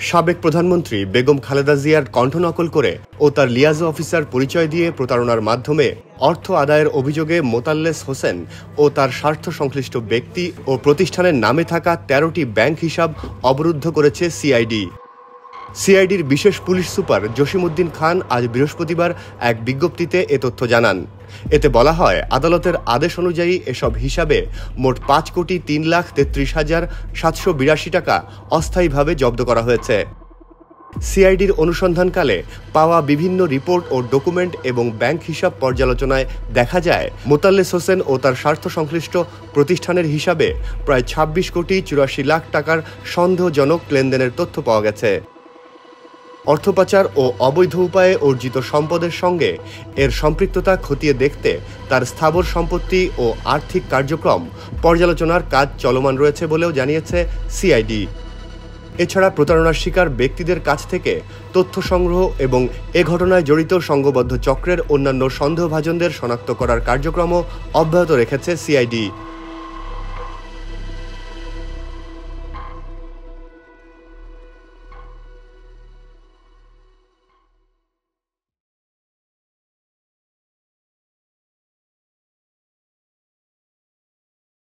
সাবেক প্রধানমন্ত্রী বেগম খালেদা জিয়ার কণ্ঠ নকল করে ও তার লিয়াজো অফিসার পরিচয় দিয়ে প্রতারণার মাধ্যমে অর্থ আদায়ের অভিযোগে মোতাল্লেস হোসেন ও তার স্বার্থ সংশ্লিষ্ট ব্যক্তি ও প্রতিষ্ঠানের নামে থাকা ১৩টি ব্যাংক হিসাব অবরুদ্ধ করেছে সিআইডি। সিআইডির বিশেষ পুলিশ সুপার জসিমউদ্দিন খান আজ বৃহস্পতিবার এক বিজ্ঞপ্তিতে এ তথ্য জানান। এতে বলা হয়, আদালতের আদেশ অনুযায়ী এসব হিসাবে মোট ৫,৩,৩৩,৭৮২ টাকা অস্থায়ীভাবে জব্দ করা হয়েছে। সিআইডির অনুসন্ধানকালে পাওয়া বিভিন্ন রিপোর্ট ও ডকুমেন্ট এবং ব্যাংক হিসাব পর্যালোচনায় দেখা যায়, মোতাল্লেস হোসেন ও তার স্বার্থ সংশ্লিষ্ট প্রতিষ্ঠানের হিসাবে প্রায় ২৬,৮৪,০০,০০০ টাকার সন্দেহজনক লেনদেনের তথ্য পাওয়া গেছে। অর্থ পাচার ও অবৈধ উপায়ে অর্জিত সম্পদের সঙ্গে এর সম্পৃক্ততা খতিয়ে দেখতে তার স্থাবর সম্পত্তি ও আর্থিক কার্যক্রম পর্যালোচনার কাজ চলমান রয়েছে বলেও জানিয়েছে সিআইডি। এছাড়া প্রতারণার শিকার ব্যক্তিদের কাছ থেকে তথ্য সংগ্রহ এবং এ ঘটনায় জড়িত সংঘবদ্ধ চক্রের অন্যান্য সন্দেহভাজনদের শনাক্ত করার কার্যক্রমও অব্যাহত রেখেছে সিআইডি।